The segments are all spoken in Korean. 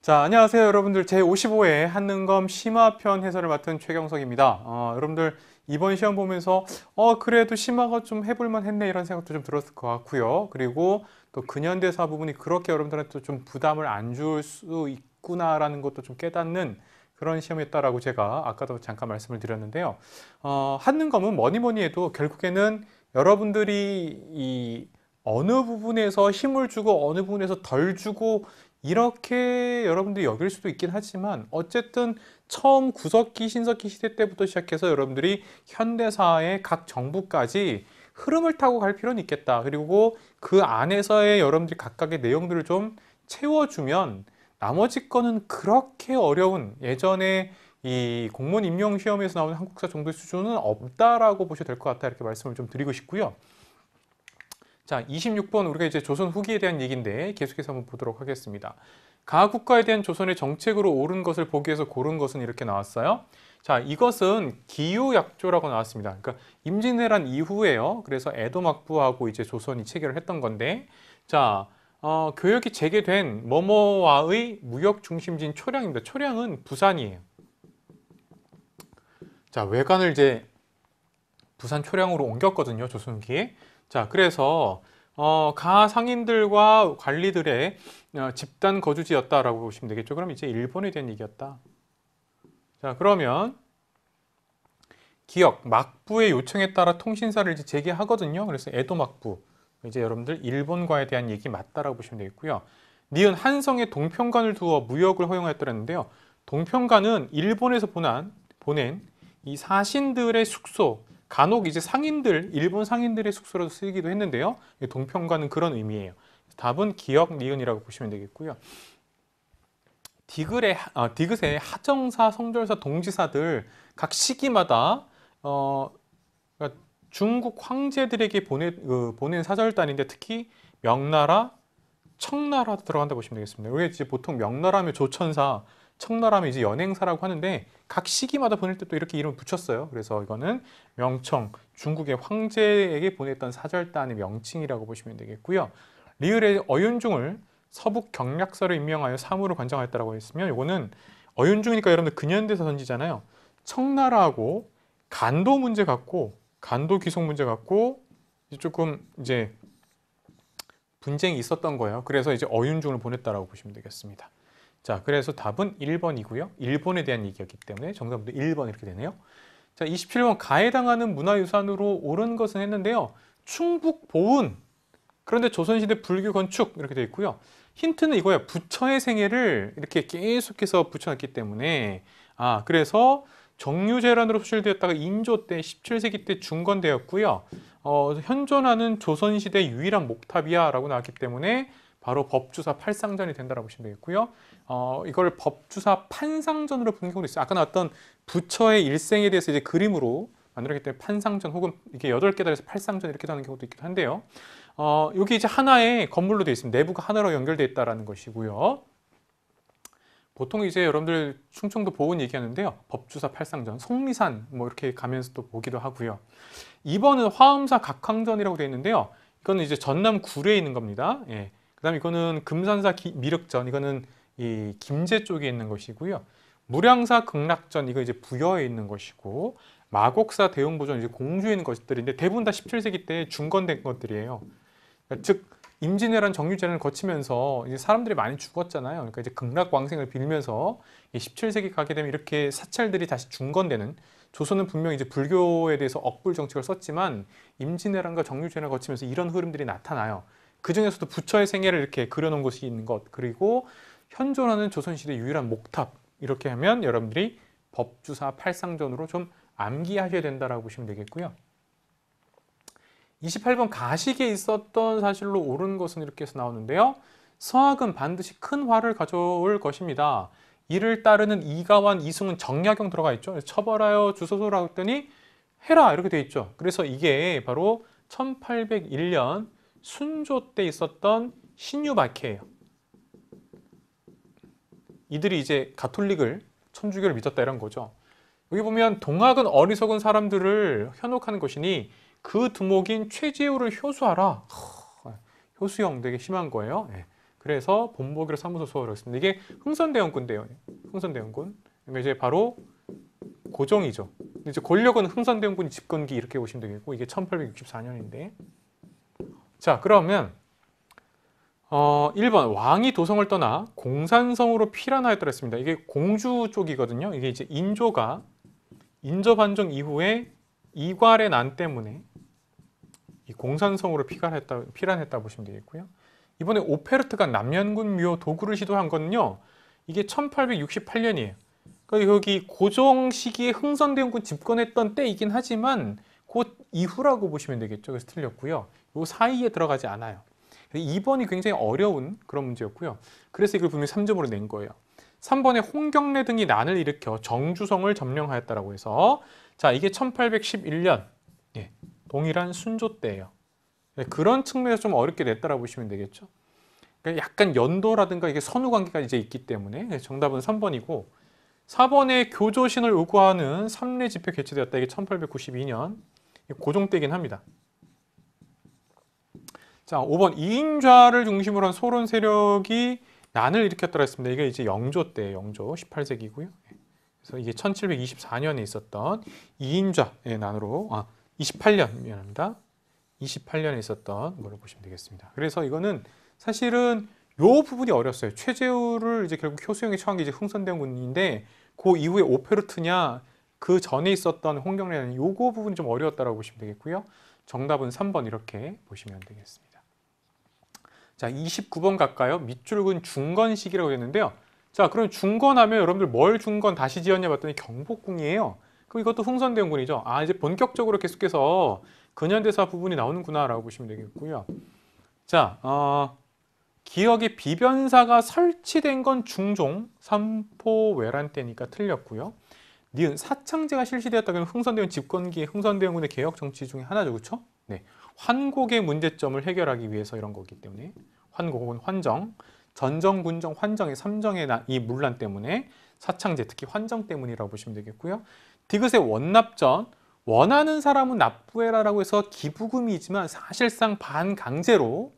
자, 안녕하세요. 여러분들. 제55회 한능검 심화편 해설을 맡은 최경석입니다. 여러분들 이번 시험 보면서 그래도 심화가 좀 해볼만 했네 이런 생각도 좀 들었을 것 같고요. 그리고 또 근현대사 부분이 그렇게 여러분들한테 좀 부담을 안 줄 수 있구나라는 것도 좀 깨닫는 그런 시험이었다라고 제가 아까도 잠깐 말씀을 드렸는데요. 한능검은 뭐니 뭐니 해도 결국에는 여러분들이 이 어느 부분에서 힘을 주고 어느 부분에서 덜 주고 이렇게 여러분들이 여길 수도 있긴 하지만 어쨌든 처음 구석기, 신석기 시대 때부터 시작해서 여러분들이 현대사의 각 정부까지 흐름을 타고 갈 필요는 있겠다. 그리고 그 안에서의 여러분들이 각각의 내용들을 좀 채워주면 나머지 거는 그렇게 어려운 예전에 이 공무원 임용 시험에서 나오는 한국사 정도의 수준은 없다라고 보셔도 될 것 같다. 이렇게 말씀을 좀 드리고 싶고요. 자, 26번 우리가 이제 조선 후기에 대한 얘기인데 계속해서 한번 보도록 하겠습니다. 가국가에 대한 조선의 정책으로 옳은 것을 보기 위해서 고른 것은 이렇게 나왔어요. 자, 이것은 기요약조라고 나왔습니다. 그러니까 임진왜란 이후에요. 그래서 에도 막부하고 이제 조선이 체결을 했던 건데, 자, 교역이 재개된 뭐뭐와의 무역 중심지인 초량입니다. 초량은 부산이에요. 자, 외관을 이제 부산 초량으로 옮겼거든요. 조선 후기에. 자, 그래서 가 상인들과 관리들의 집단 거주지였다라고 보시면 되겠죠. 그럼 이제 일본에 대한 얘기였다. 자, 그러면 기역 막부의 요청에 따라 통신사를 이제 재개하거든요. 그래서 에도 막부 이제 여러분들 일본과에 대한 얘기 맞다라고 보시면 되겠고요. 니은 한성의 동평관을 두어 무역을 허용하였더랬는데요. 동평관은 일본에서 보낸 이 사신들의 숙소, 간혹 이제 상인들, 일본 상인들의 숙소로도 쓰이기도 했는데요. 동평관은 그런 의미예요. 답은 기역, 니은이라고 보시면 되겠고요. 디귿의 하정사, 성절사, 동지사들 각 시기마다 그러니까 중국 황제들에게 보낸 사절단인데 특히 명나라, 청나라도 들어간다 보시면 되겠습니다. 여기 이제 보통 명나라면 조천사, 청나라면 이제 연행사라고 하는데 각 시기마다 보낼 때 또 이렇게 이름을 붙였어요. 그래서 이거는 명청, 중국의 황제에게 보냈던 사절단의 명칭이라고 보시면 되겠고요. 리을의 어윤중을 서북 경략사로 임명하여 사무를 관장하였다고 했으면 이거는 어윤중이니까 여러분들 근현대사 선지잖아요. 청나라하고 간도 문제 같고 간도 귀속 문제 같고 조금 이제 분쟁이 있었던 거예요. 그래서 이제 어윤중을 보냈다라고 보시면 되겠습니다. 자, 그래서 답은 1번이고요. 일본에 대한 얘기였기 때문에 정답도 1번 이렇게 되네요. 자, 27번 가해당하는 문화유산으로 옳은 것은 했는데요. 충북 보은. 그런데 조선시대 불교 건축 이렇게 되어 있고요. 힌트는 이거예요. 부처의 생애를 이렇게 계속해서 붙여놨기 때문에 그래서 정유재란으로 소실되었다가 인조 때 17세기 때 중건되었고요. 현존하는 조선시대 유일한 목탑이야 라고 나왔기 때문에 바로 법주사 팔상전이 된다라고 보시면 되겠고요. 이걸 법주사 판상전으로 부르는 경우도 있어요. 아까 나왔던 부처의 일생에 대해서 이제 그림으로 만들었기 때문에 판상전 혹은 이게 8개달에서 팔상전 이렇게 하는 경우도 있기도 한데요. 여기 이제 하나의 건물로 되어 있습니다. 내부가 하나로 연결되어 있다는 것이고요. 보통 이제 여러분들 충청도 보은 얘기하는데요. 법주사 팔상전, 속리산 뭐 이렇게 가면서 또 보기도 하고요. 2번은 화엄사 각항전이라고 되어 있는데요. 이거는 이제 전남 구례에 있는 겁니다. 예. 그다음에 이거는 금산사 미륵전, 이거는 이 김제 쪽에 있는 것이고요. 무량사 극락전, 이거 이제 부여에 있는 것이고, 마곡사 대웅보전 이제 공주에 있는 것들인데 대부분 다 17세기 때 중건된 것들이에요. 그러니까 즉 임진왜란 정유재란을 거치면서 이제 사람들이 많이 죽었잖아요. 그러니까 이제 극락왕생을 빌면서 17세기 가게 되면 이렇게 사찰들이 다시 중건되는, 조선은 분명 이제 불교에 대해서 억불 정책을 썼지만 임진왜란과 정유재란을 거치면서 이런 흐름들이 나타나요. 그 중에서도 부처의 생애를 이렇게 그려놓은 곳이 있는 것, 그리고 현존하는 조선시대 유일한 목탑, 이렇게 하면 여러분들이 법주사 팔상전으로 좀 암기하셔야 된다라고 보시면 되겠고요. 28번 가식에 있었던 사실로 옳은 것은 이렇게 해서 나오는데요. 서학은 반드시 큰 화를 가져올 것입니다. 이를 따르는 이가완, 이승은 정약용 들어가 있죠. 처벌하여 주소서라고 했더니 해라 이렇게 돼 있죠. 그래서 이게 바로 1801년 순조 때 있었던 신유박해예요. 이들이 이제 가톨릭을, 천주교를 믿었다 이런 거죠. 여기 보면 동학은 어리석은 사람들을 현혹하는 것이니 그 두목인 최지우를 효수하라. 효수형 되게 심한 거예요. 네. 그래서 본보기로 사무소 수호를 했습니다. 이게 흥선대원군인데요. 흥선대원군. 그러니까 이제 바로 고종이죠. 이제 권력은 흥선대원군이 집권기 이렇게 보시면 되겠고 이게 1864년인데. 자, 그러면 1번 왕이 도성을 떠나 공산성으로 피란하였더라 했습니다. 이게 공주 쪽이거든요. 이게 이제 인조가 인조 반정 이후에 이괄의 난 때문에 이 공산성으로 피란했다 보시면 되겠고요. 이번에 오페르트가 남연군 묘 도구를 시도한 거는요. 이게 1868년이에요. 그러니까 여기 고종 시기에 흥선대원군 집권했던 때이긴 하지만 그 이후라고 보시면 되겠죠. 그래서 틀렸고요. 요 사이에 들어가지 않아요. 2번이 굉장히 어려운 그런 문제였고요. 그래서 이걸 분명히 3점으로 낸 거예요. 3번에 홍경래 등이 난을 일으켜 정주성을 점령하였다라고 해서 자, 이게 1811년 예, 동일한 순조 때예요. 그런 측면에서 좀 어렵게 냈다라고 보시면 되겠죠. 그러니까 약간 연도라든가 이게 선후 관계가 이제 있기 때문에 정답은 3번이고 4번에 교조신을 요구하는 삼례 집회 개최되었다. 이게 1892년 고종 때긴 합니다. 자, 5번 이인좌를 중심으로 한 소론 세력이 난을 일으켰다고 했습니다. 이게 이제 영조 때, 영조 18세기고요. 그래서 이게 1724년에 있었던 이인좌의 난으로 28년 미안합니다. 28년에 있었던 걸로 보시면 되겠습니다. 그래서 이거는 사실은 요 부분이 어렸어요. 최재우를 이제 결국 효수형에 처한 게 이제 흥선대원군인데 그 이후에 오페르트냐 그 전에 있었던 홍경래는 요거 부분이 좀 어려웠다라고 보시면 되겠고요. 정답은 3번 이렇게 보시면 되겠습니다. 자, 29번 갈까요? 밑줄근 중건식이라고 했는데요. 자, 그럼 중건하면 여러분들 뭘 중건 다시 지었냐 봤더니 경복궁이에요. 그럼 이것도 흥선대원군이죠. 아, 이제 본격적으로 계속해서 근현대사 부분이 나오는구나 라고 보시면 되겠고요. 자, 기억의 비변사가 설치된 건 중종 삼포외란 때니까 틀렸고요. 니은 사창제가 실시되었다 그러면 흥선대원 집권기에 흥선대원군의 개혁 정치 중에 하나죠. 그렇죠? 네. 환곡의 문제점을 해결하기 위해서 이런 거기 때문에 환곡 혹은 환정, 전정, 군정, 환정의 3정의 이 문란 때문에 사창제, 특히 환정 때문이라고 보시면 되겠고요. 디귿의 원납전, 원하는 사람은 납부해라라고 해서 기부금이지만 사실상 반강제로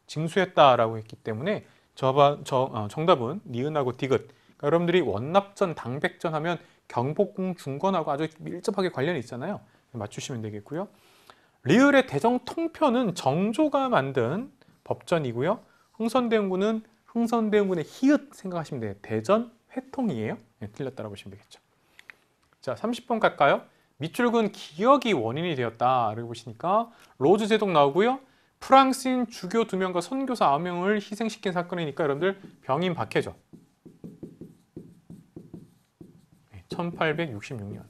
징수했다라고 했기 때문에 정답은 니은하고 디귿. 그러니까 여러분들이 원납전, 당백전 하면 경복궁 중건하고 아주 밀접하게 관련이 있잖아요. 맞추시면 되겠고요. 리을의 대정통편은 정조가 만든 법전이고요. 흥선대원군은 흥선대원군의 히읗 생각하시면 돼요. 대전 회통이에요. 네, 틀렸다고 보시면 되겠죠. 자, 30번 갈까요? 밑줄근 기억이 원인이 되었다. 라고 보시니까 로즈 제독 나오고요. 프랑스인 주교 2명과 선교사 9명을 희생시킨 사건이니까 여러분들 병인 박해죠. 1866년.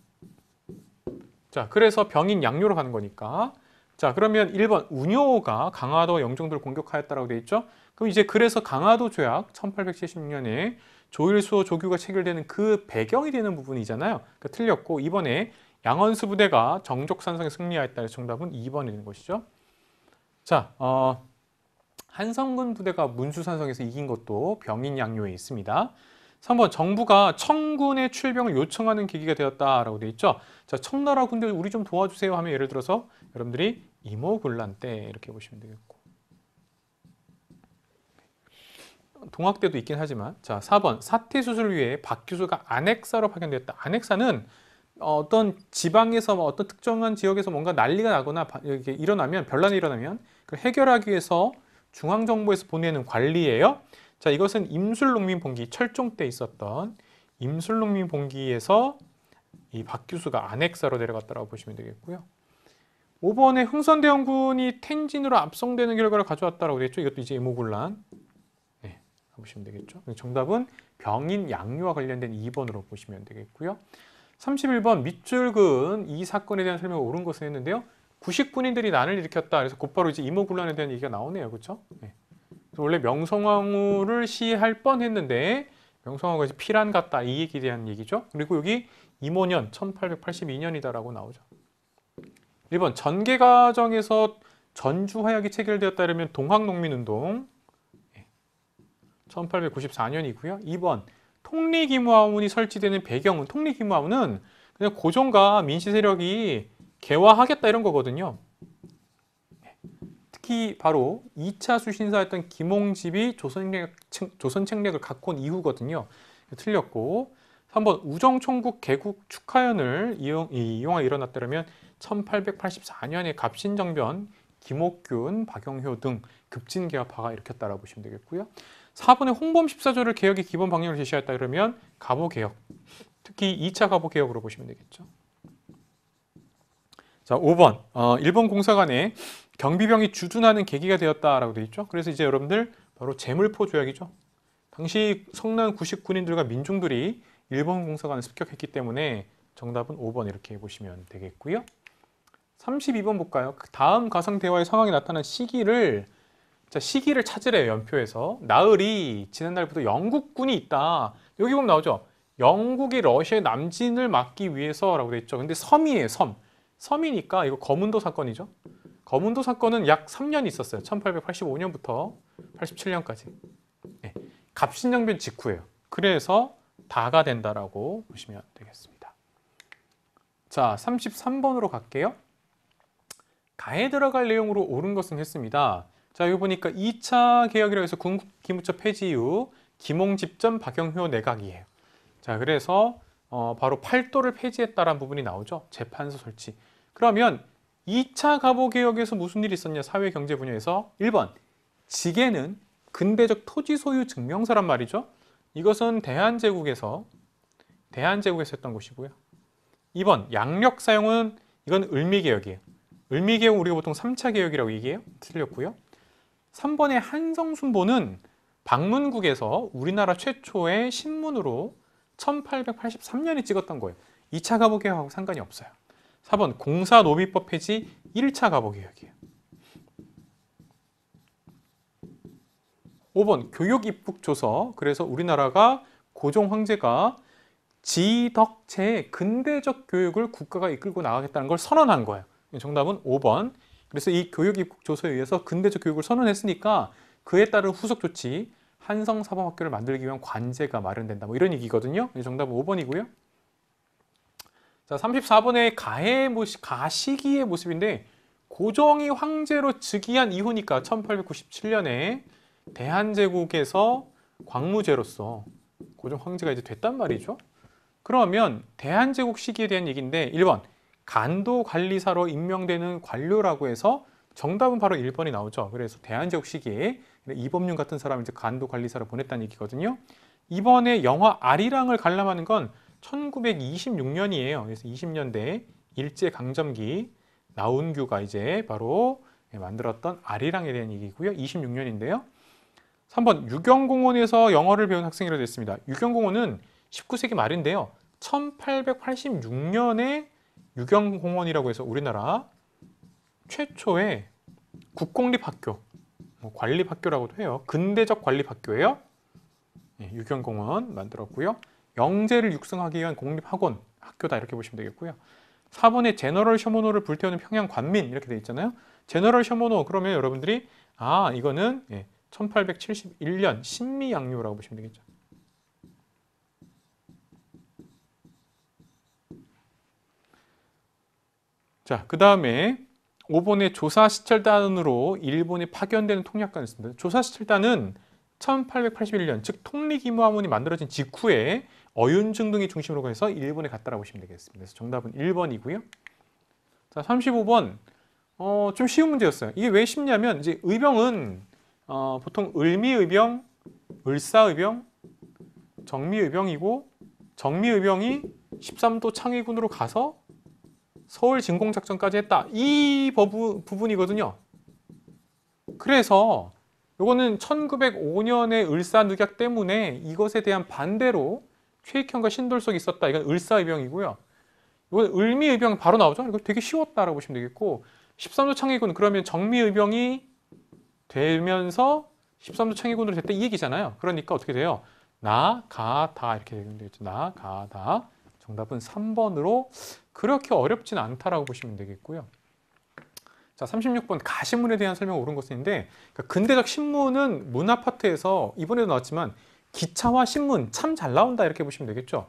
자, 그래서 병인 양요로 가는 거니까. 자, 그러면 1번 운요가 강화도 영종도를 공격하였다라고 되어 있죠. 그럼 이제 그래서 강화도 조약 1876년에 조일수호 조규가 체결되는 그 배경이 되는 부분이잖아요. 그러니까 틀렸고 이번에 양원수 부대가 정족산성에 승리하였다. 정답은 2번이 되는 것이죠. 자, 한성근 부대가 문수산성에서 이긴 것도 병인 양요에 있습니다. 3번 정부가 청군의 출병을 요청하는 계기가 되었다라고 되어 있죠. 자, 청나라 군대 우리 좀 도와주세요 하면 예를 들어서 여러분들이 이모군란 때 이렇게 보시면 되겠고 동학대도 있긴 하지만 자, 4번 사태수술을 위해 박규수가 안핵사로 파견되었다. 안핵사는 어떤 지방에서 어떤 특정한 지역에서 뭔가 난리가 나거나 이렇게 일어나면 변란이 일어나면 그걸 해결하기 위해서 중앙정부에서 보내는 관리예요. 자, 이것은 임술농민봉기 철종 때 있었던 임술농민봉기에서 이 박규수가 안핵사로 내려갔다고 보시면 되겠고요. 5번에 흥선대원군이 텐진으로 압송되는 결과를 가져왔다고 되겠죠. 이것도 이제 이모군란. 네, 보시면 되겠죠. 정답은 병인 양요와 관련된 2번으로 보시면 되겠고요. 31번 밑줄근 이 사건에 대한 설명을 옳은 것을 했는데요. 구식군인들이 난을 일으켰다. 그래서 곧바로 이제 이모군란에 대한 얘기가 나오네요. 그렇죠? 네. 원래 명성황후를 시할 뻔했는데 명성황후가 이제 피란 같다 이 얘기에 대한 얘기죠. 그리고 여기 이모년 1882년이다라고 나오죠. 1번 전개 과정에서 전주화약이 체결되었다 그러면 동학농민운동 1894년이고요. 2번 통리기무화문이 설치되는 배경은 통리기무화문은 그냥 고종과 민씨 세력이 개화하겠다 이런 거거든요. 특히 특히 바로 2차 수신사였던 김홍집이 조선책략을 갖고 온 이후거든요. 틀렸고 3번 우정총국 개국 축하연을 이용하 일어났다면 1884년에 갑신정변, 김옥균, 박영효 등 급진개혁파가 일으켰다라고 보시면 되겠고요. 4번에 홍범 14조를 개혁의 기본 방향을 제시했다 그러면 갑오개혁, 특히 2차 갑오개혁으로 보시면 되겠죠. 자, 5번 일본 공사 간에 경비병이 주둔하는 계기가 되었다라고 되어 있죠. 그래서 이제 여러분들 바로 제물포 조약이죠. 당시 성난 99인들과 민중들이 일본 공사관을 습격했기 때문에 정답은 5번 이렇게 보시면 되겠고요. 32번 볼까요? 다음 가상 대화의 상황이 나타난 시기를 찾으래요. 연표에서. 나흘이 지난날부터 영국군이 있다. 여기 보면 나오죠. 영국이 러시아의 남진을 막기 위해서라고 돼 있죠. 근데 섬이에요. 섬이니까 이거 거문도 사건이죠. 거문도 사건은 약 3년 있었어요. 1885년부터 87년까지. 네. 갑신정변 직후예요. 그래서 다가 된다라고 보시면 되겠습니다. 자, 33번으로 갈게요. 가에 들어갈 내용으로 옳은 것은 했습니다. 자, 여기 보니까 2차 개혁이라고 해서 군국기무처 폐지 이후 김홍집전 박영효 내각이에요. 자, 그래서 바로 팔도를 폐지했다라는 부분이 나오죠. 재판소 설치. 그러면 2차 갑오개혁에서 무슨 일이 있었냐? 사회경제 분야에서 1번 지게는 근대적 토지 소유 증명서란 말이죠. 이것은 대한제국에서 했던 것이고요. 2번 양력 사용은 이건 을미개혁이에요. 을미개혁은 우리가 보통 3차 개혁이라고 얘기해요. 틀렸고요. 3번의 한성순보는 방문국에서 우리나라 최초의 신문으로 1883년에 찍었던 거예요. 2차 갑오개혁하고 상관이 없어요. 4번 공사노비법 폐지 1차 갑오개혁이에요. 5번 교육입북조서. 그래서 우리나라가 고종 황제가 지덕체의 근대적 교육을 국가가 이끌고 나가겠다는 걸 선언한 거예요. 정답은 5번. 그래서 이 교육입북조서에 의해서 근대적 교육을 선언했으니까 그에 따른 후속 조치 한성사범학교를 만들기 위한 관제가 마련된다. 뭐 이런 얘기거든요. 정답은 5번이고요. 자, 34번의 가시기의 모습인데 고종이 황제로 즉위한 이후니까 1897년에 대한제국에서 광무제로서 고종 황제가 이제 됐단 말이죠. 그러면 대한제국 시기에 대한 얘기인데 1번 간도관리사로 임명되는 관료라고 해서 정답은 바로 1번이 나오죠. 그래서 대한제국 시기에 이범윤 같은 사람을 이제 간도관리사로 보냈다는 얘기거든요. 이번에 영화 아리랑을 관람하는 건 1926년이에요. 그래서 20년대 일제강점기 나운규가 이제 바로 만들었던 아리랑에 대한 얘기고요. 26년인데요. 3번 유경공원에서 영어를 배운 학생이라고 됐습니다. 유경공원은 19세기 말인데요. 1886년에 유경공원이라고 해서 우리나라 최초의 국공립학교, 관립학교라고도 해요. 근대적 관립학교예요. 유경공원 만들었고요. 영재를 육성하기 위한 공립학원, 학교다 이렇게 보시면 되겠고요. 4번에 제너럴 셔모노를 불태우는 평양 관민 이렇게 돼 있잖아요. 제너럴 셔모노 그러면 여러분들이 이거는 1871년 신미양요라고 보시면 되겠죠. 자, 그 다음에 5번의 조사시철단으로 일본에 파견되는 통역관이 있습니다. 조사시철단은 1881년, 즉 통리기무화문이 만들어진 직후에 어윤증 등이 중심으로 해서 일본에 갔다라고 보시면 되겠습니다. 그래서 정답은 1번이고요. 자, 35번. 좀 쉬운 문제였어요. 이게 왜 쉽냐면 이제 의병은 보통 을미의병, 을사의병, 정미의병이고 정미의병이 13도 창의군으로 가서 서울 진공작전까지 했다. 이 부분이거든요. 그래서 이거는 1905년의 을사늑약 때문에 이것에 대한 반대로 최익현과 신돌석이 있었다. 이건 을사의병이고요. 이건 을미의병 바로 나오죠. 이거 되게 쉬웠다라고 보시면 되겠고 13도 창의군 그러면 정미의병이 되면서 13도 창의군으로 됐다 이 얘기잖아요. 그러니까 어떻게 돼요? 나, 가, 다 이렇게 되겠죠. 나, 가, 다. 정답은 3번으로 그렇게 어렵진 않다라고 보시면 되겠고요. 자, 36번 가시문에 대한 설명 옳은 것인데 그러니까 근대적 신문은 문화 파트에서 이번에도 나왔지만 기차와 신문 참 잘 나온다 이렇게 보시면 되겠죠.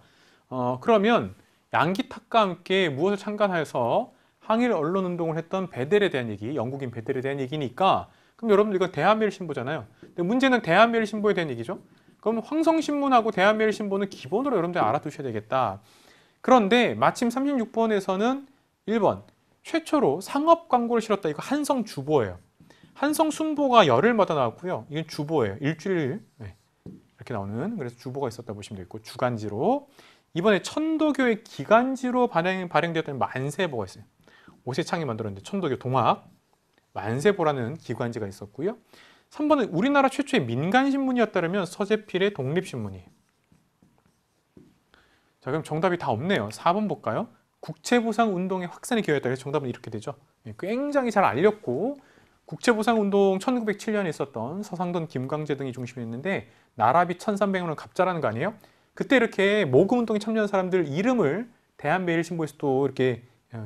그러면 양기탁과 함께 무엇을 창간하여서 항일 언론 운동을 했던 베델에 대한 얘기, 영국인 베델에 대한 얘기니까 그럼 여러분들 이거 대한매일신보잖아요. 근데 문제는 대한매일신보에 대한 얘기죠. 그럼 황성신문하고 대한매일신보는 기본으로 여러분들 알아두셔야 되겠다. 그런데 마침 36번에서는 1번 최초로 상업 광고를 실었다. 이거 한성주보예요. 한성순보가 열흘마다 나왔고요. 이건 주보예요. 일주일 이렇게 나오는, 그래서 주보가 있었다 보시면 되겠고, 주간지로. 이번에 천도교의 기간지로 발행되었던 만세보가 있어요. 오세창이 만들었는데 천도교 동학 만세보라는 기관지가 있었고요. 3번은 우리나라 최초의 민간신문이었다면 서재필의 독립신문이에요. 자, 그럼 정답이 다 없네요. 4번 볼까요? 국채보상운동의 확산에 기여했다. 그래서 정답은 이렇게 되죠. 굉장히 잘 알렸고, 국채보상운동 1907년에 있었던 서상돈, 김광재 등이 중심이었는데 나라비 1,300원 갑자라는 거 아니에요? 그때 이렇게 모금운동에 참여한 사람들 이름을 대한매일신보에서 또 이렇게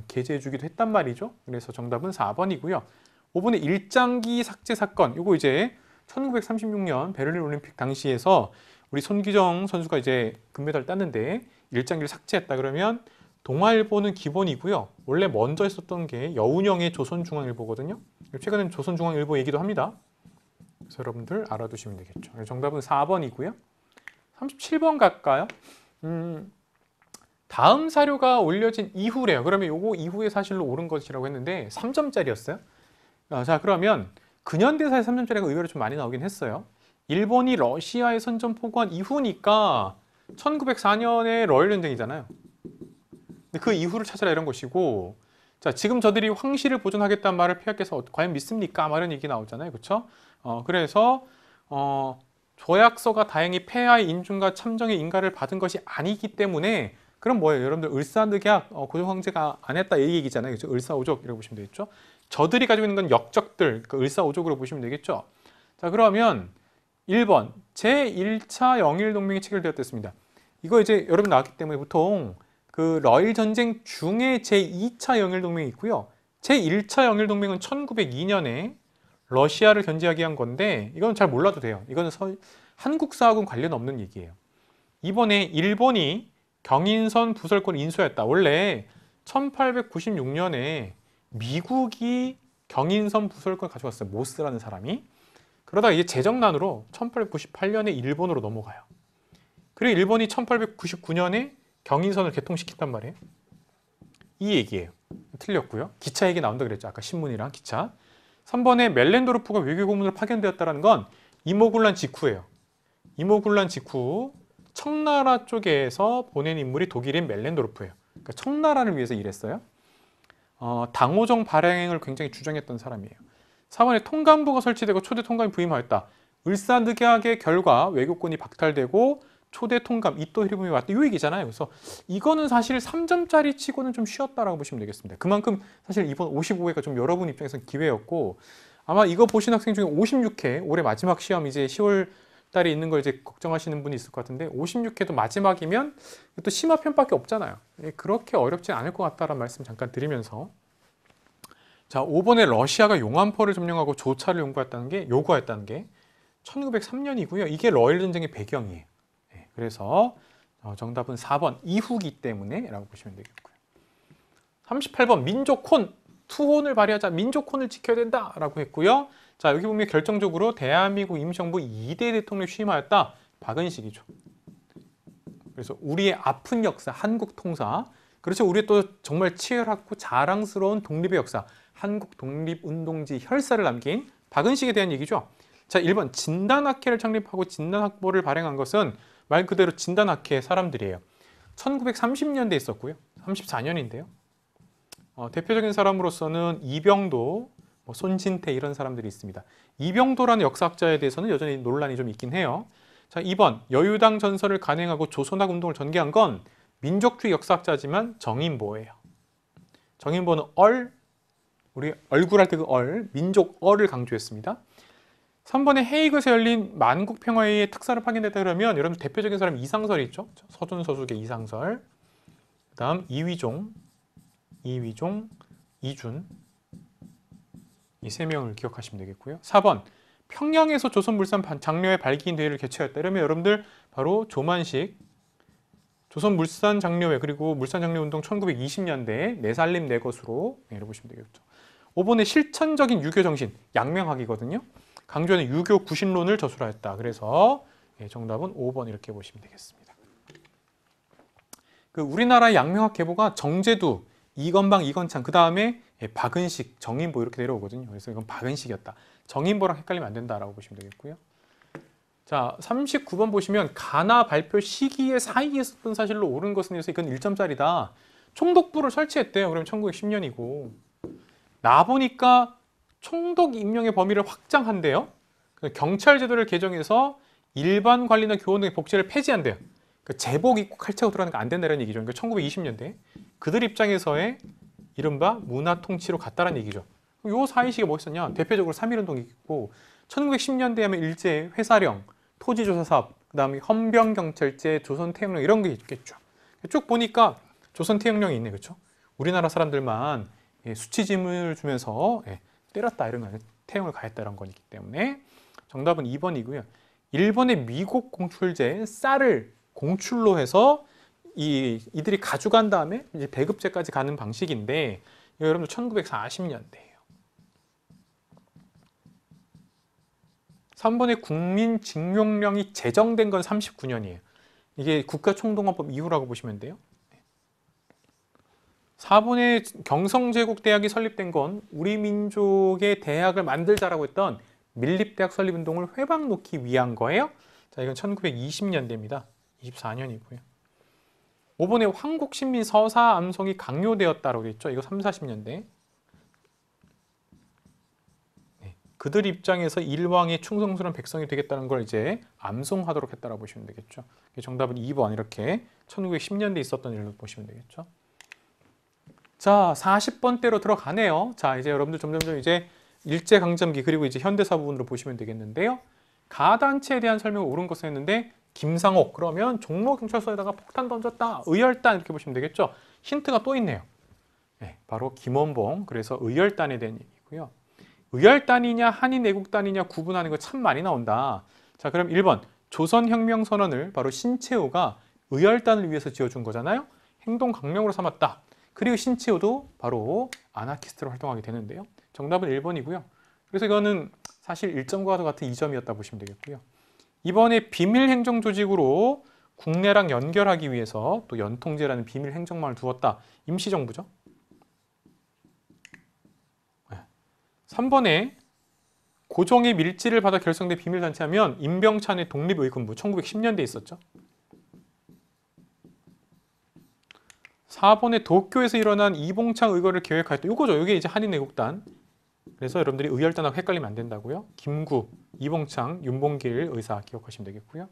게재해주기도 했단 말이죠. 그래서 정답은 4번이고요. 5번의 일장기 삭제 사건, 요거 이제 1936년 베를린 올림픽 당시에서 우리 손기정 선수가 이제 금메달을 땄는데 일장기를 삭제했다 그러면 동아일보는 기본이고요. 원래 먼저 했었던 게 여운형의 조선중앙일보거든요. 최근엔 조선중앙일보 얘기도 합니다. 그래서 여러분들 알아두시면 되겠죠. 정답은 4번이고요. 37번 갈까요? 다음 사료가 올려진 이후래요. 그러면 요거 이후에 사실로 옳은 것이라고 했는데 3점짜리였어요. 자, 그러면 근현대사의 3점짜리가 의외로 좀 많이 나오긴 했어요. 일본이 러시아에 선전포고한 이후니까 1904년에 러일전쟁이잖아요. 근데 그 이후를 찾아라 이런 것이고, 자, 지금 저들이 황실을 보존하겠다는 말을 폐하께서 과연 믿습니까? 이런 얘기 나오잖아요. 그렇죠? 그래서 조약서가 다행히 폐하의 인준과 참정의 인가를 받은 것이 아니기 때문에, 그럼 뭐예요? 여러분들 을사늑약 고종 황제가 안 했다 이 얘기잖아요. 그렇죠? 을사오족이라고 보시면 되겠죠? 저들이 가지고 있는 건 역적들, 그러니까 을사오족으로 보시면 되겠죠? 자, 그러면 1번 제1차 영일동맹이 체결되었습니다. 이거 이제 여러분 나왔기 때문에 보통 그 러일 전쟁 중에 제2차 영일동맹이 있고요. 제1차 영일동맹은 1902년에 러시아를 견제하기 위한 건데 이건 잘 몰라도 돼요. 이거는 한국사하고는 관련 없는 얘기예요. 이번에 일본이 경인선 부설권을 인수했다. 원래 1896년에 미국이 경인선 부설권을 가져왔어요. 모스라는 사람이. 그러다가 이게 재정난으로 1898년에 일본으로 넘어가요. 그리고 일본이 1899년에 경인선을 개통시켰단 말이에요. 이 얘기예요. 틀렸고요. 기차 얘기 나온다 그랬죠. 아까 신문이랑 기차. 3번에 멜렌도르프가 외교고문으로 파견되었다는 건 이모군란 직후예요. 이모군란 직후 청나라 쪽에서 보낸 인물이 독일인 멜렌도르프예요. 그러니까 청나라를 위해서 일했어요. 당오정 발행을 굉장히 주장했던 사람이에요. 4번에 통감부가 설치되고 초대 통감이 부임하였다. 을사늑약의 결과 외교권이 박탈되고 초대 통감 이토 히로부미 왔다. 이 얘기잖아요. 그래서 이거는 사실 3점짜리 치고는 좀 쉬웠다라고 보시면 되겠습니다. 그만큼 사실 이번 55회가 좀 여러분 입장에서는 기회였고, 아마 이거 보신 학생 중에 56회 올해 마지막 시험 이제 10월 달에 있는 걸 이제 걱정하시는 분이 있을 것 같은데 56회도 마지막이면 또 심화편밖에 없잖아요. 그렇게 어렵지 않을 것 같다라는 말씀 잠깐 드리면서, 자, 5번에 러시아가 용암포를 점령하고 조차를 요구했다는 게 1903년이고요. 이게 러일 전쟁의 배경이에요. 그래서 정답은 4번 이후기 때문에 라고 보시면 되겠고요. 38번 민족혼, 투혼을 발휘하자, 민족혼을 지켜야 된다 라고 했고요. 자, 여기 보면 결정적으로 대한민국 임시정부 2대 대통령이 취임하였다. 박은식이죠. 그래서 우리의 아픈 역사, 한국 통사. 그렇죠. 우리의 또 정말 치열하고 자랑스러운 독립의 역사, 한국 독립운동지 혈사를 남긴 박은식에 대한 얘기죠. 자, 1번 진단학회를 창립하고 진단학보를 발행한 것은 말 그대로 진단학회 사람들이에요. 1930년대에 있었고요. 34년인데요. 대표적인 사람으로서는 이병도, 손진태 이런 사람들이 있습니다. 이병도라는 역사학자에 대해서는 여전히 논란이 좀 있긴 해요. 자, 2번 여유당 전설을 간행하고 조선학 운동을 전개한 건 민족주의 역사학자지만 정인보예요. 정인보는 우리 얼굴할 때 그 민족 얼을 강조했습니다. 3번에 헤이그에서 열린 만국평화회의의 특사를 파견했다 그러면 여러분 대표적인 사람 이상설이 있죠. 서준서숙의 이상설. 그 다음 이휘종, 이준 이 세 명을 기억하시면 되겠고요. 4번 평양에서 조선물산 장려회 발기인 대회를 개최했다. 이러면 여러분들 바로 조만식 조선물산장려회 그리고 물산장려운동 1920년대 내살림 내 것으로 이렇게 보시면 되겠죠. 5번의 실천적인 유교 정신, 양명학이거든요. 강조하는 유교 구신론을 저술하였다. 그래서 정답은 5번 이렇게 보시면 되겠습니다. 그 우리나라 양명학 계보가 정제두, 이건방, 이건창, 그 다음에 박은식, 정인보 이렇게 내려오거든요. 그래서 이건 박은식이었다. 정인보랑 헷갈리면 안 된다라고 보시면 되겠고요. 자, 39번 보시면 가나 발표 시기에 사이에 있었던 사실로 옳은 것은 해서 이건 1점짜리다. 총독부를 설치했대요. 그러면 1910년이고. 나 보니까 총독 임명의 범위를 확장한대요. 경찰 제도를 개정해서 일반 관리나 교원 등의 복지를 폐지한대요. 제복 입고 칼차고 들어가는 거 안 된다는 얘기죠. 그러니까 1920년대 그들 입장에서의 이른바 문화 통치로 갔다는 얘기죠. 요 사이 시기가 뭐 있었냐? 대표적으로 3.1운동이 있고 1910년대에 하면 일제 회사령, 토지조사 사업, 그 다음에 헌병경찰제, 조선태영령 이런 게 있겠죠. 쭉 보니까 조선태영령이 있네, 그렇죠? 우리나라 사람들만 수치짐을 주면서 때렸다 이런 거 태형을 가했다 이런 거기 때문에 정답은 2번이고요. 일본의 미국 공출제 쌀을 공출로 해서 이들이 가져간 다음에 이제 배급제까지 가는 방식인데 이거 여러분들 1940년대예요. 3번의 국민직용령이 제정된 건 39년이에요. 이게 국가총동원법 이후라고 보시면 돼요. 4번의 경성제국대학이 설립된 건 우리 민족의 대학을 만들자라고 했던 밀립대학 설립운동을 회방 놓기 위한 거예요. 자, 이건 1920년대입니다. 24년이고요. 5번에 황국신민 서사 암송이 강요되었다라고 했죠. 이거 3, 40년대. 그들 입장에서 일왕의 충성스러운 백성이 되겠다는 걸 이제 암송하도록 했다라고 보시면 되겠죠. 정답은 2번 이렇게 1910년대에 있었던 일로 보시면 되겠죠. 자, 40번대로 들어가네요. 자, 이제 여러분들 점점점 이제 일제강점기 그리고 이제 현대사 부분으로 보시면 되겠는데요. 가단체에 대한 설명을 옳은 것을 했는데 김상옥 그러면 종로경찰서에다가 폭탄 던졌다. 의열단 이렇게 보시면 되겠죠. 힌트가 또 있네요. 네, 바로 김원봉. 그래서 의열단에 대한 얘기고요. 의열단이냐 한인애국단이냐 구분하는 거 참 많이 나온다. 자, 그럼 1번 조선혁명선언을 바로 신채호가 의열단을 위해서 지어준 거잖아요. 행동강령으로 삼았다. 그리고 신채호도 바로 아나키스트로 활동하게 되는데요. 정답은 1번이고요. 그래서 이거는 사실 1점과도 같은 2점이었다 보시면 되겠고요. 이번에 비밀행정조직으로 국내랑 연결하기 위해서 또 연통제라는 비밀행정망을 두었다. 임시정부죠. 3번에 고종의 밀지를 받아 결성된 비밀단체하면 임병찬의 독립의군부 1910년대에 있었죠. 4번에 도쿄에서 일어난 이봉창 의거를 계획하였다. 이거죠. 이게 이제 한인애국단. 그래서 여러분들이 의열단하고 헷갈리면 안 된다고요. 김구, 이봉창, 윤봉길 의사 기억하시면 되겠고요.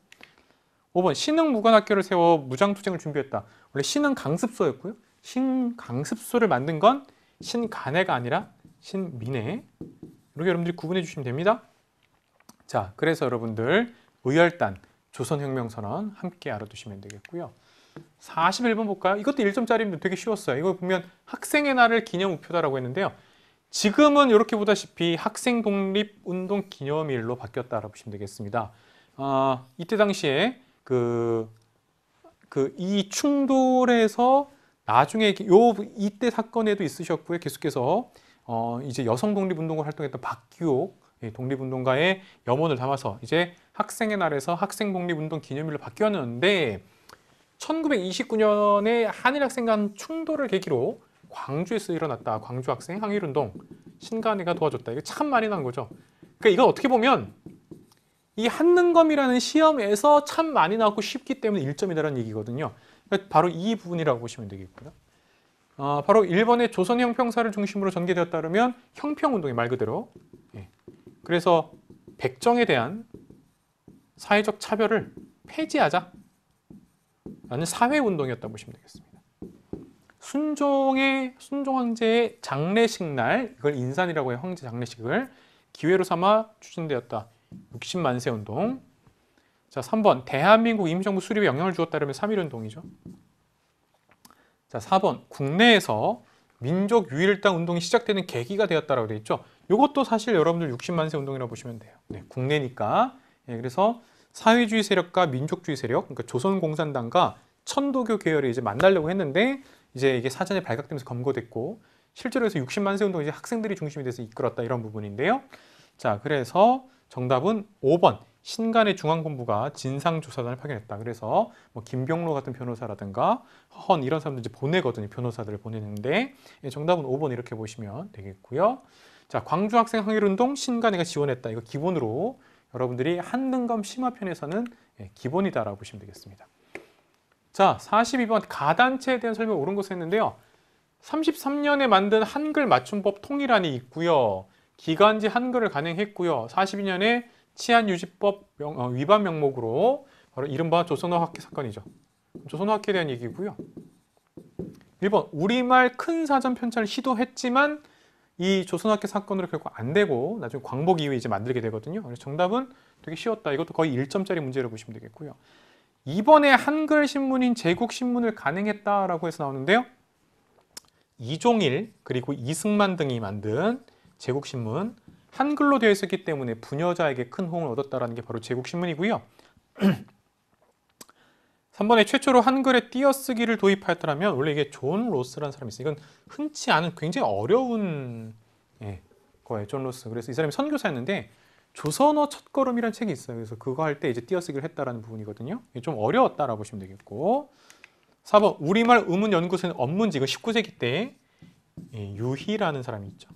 5번 신흥무관학교를 세워 무장투쟁을 준비했다. 원래 신흥강습소였고요. 신강습소를 만든 건 신간해가 아니라 신민해. 이렇게 여러분들이 구분해 주시면 됩니다. 자, 그래서 여러분들 의열단, 조선혁명선언 함께 알아두시면 되겠고요. 41번 볼까요? 이것도 1점짜리면 되게 쉬웠어요. 이거 보면 학생의 날을 기념우표다라고 했는데요. 지금은 이렇게 보다시피 학생독립운동 기념일로 바뀌었다라고 보시면 되겠습니다. 이때 당시에 이 충돌에서 나중에 이때 사건에도 있으셨고요. 계속해서 이제 여성 독립운동을 활동했던 박규옥 독립운동가의 염원을 담아서 이제 학생의 날에서 학생독립운동 기념일로 바뀌었는데 1929년에 한일학생 간 충돌을 계기로 광주에서 일어났다. 광주 학생 항일운동 신간회가 도와줬다. 이게 참 많이 나온 거죠. 그러니까 이건 어떻게 보면 이 한능검이라는 시험에서 참 많이 나왔고 쉽기 때문에 1점이다라는 얘기거든요. 그러니까 바로 이 부분이라고 보시면 되겠고요. 바로 1번의 조선 형평사를 중심으로 전개되었다 그러면 형평운동의 말 그대로. 그래서 백정에 대한 사회적 차별을 폐지하자 라는 사회운동이었다고 보시면 되겠습니다. 순종 황제의 장례식 날, 이걸 인산이라고 해요. 황제 장례식을 기회로 삼아 추진되었다. 60만세 운동. 자, 3번 대한민국 임시정부 수립에 영향을 주었다면 3.1운동이죠. 자, 4번 국내에서 민족 유일당 운동이 시작되는 계기가 되었다라고 되어 있죠. 이것도 사실 여러분들 60만세 운동이라고 보시면 돼요. 국내니까. 그래서 사회주의 세력과 민족주의 세력, 그러니까 조선공산당과 천도교 계열을 이제 만나려고 했는데 이제 이게 사전에 발각되면서 검거됐고 실제로 해서 60만 세 운동 이제 학생들이 중심이 돼서 이끌었다 이런 부분인데요. 자, 그래서 정답은 5번 신간의 중앙본부가 진상조사단을 파견했다. 그래서 뭐 김병로 같은 변호사라든가 허헌 이런 사람들 이제 보내거든요. 변호사들을 보내는데 정답은 5번 이렇게 보시면 되겠고요. 자, 광주 학생 항일운동 신간회가 지원했다. 이거 기본으로 여러분들이 한능검 심화편에서는 기본이다라고 보시면 되겠습니다. 자, 42번 가단체에 대한 설명 옳은 것을 했는데요. 33년에 만든 한글 맞춤법 통일안이 있고요. 기간제 한글을 간행했고요. 42년에 치안유지법 위반 명목으로 바로 이른바 조선어학회 사건이죠. 조선어학회에 대한 얘기고요. 1번 우리말 큰 사전 편찬을 시도했지만 이 조선어학회 사건으로 결국 안 되고 나중에 광복 이후에 이제 만들게 되거든요. 그래서 정답은 되게 쉬웠다. 이것도 거의 1점짜리 문제라고 보시면 되겠고요. 이번에 한글 신문인 제국신문을 간행했다라고 해서 나오는데요. 이종일 그리고 이승만 등이 만든 제국신문 한글로 되어 있었기 때문에 부녀자에게 큰 호응을 얻었다라는 게 바로 제국신문이고요. 3번에 최초로 한글에 띄어쓰기를 도입하였다면 원래 이게 존 로스라는 사람이 있어요. 이건 흔치 않은 굉장히 어려운 거예요. 존 로스. 그래서 이 사람이 선교사였는데 조선어 첫걸음이라는 책이 있어요. 그래서 그거 할 때 이제 띄어쓰기를 했다라는 부분이거든요. 이게 좀 어려웠다라고 보시면 되겠고 4번 우리말 의문연구소는 업문지 이거 19세기 때 유희라는 사람이 있죠.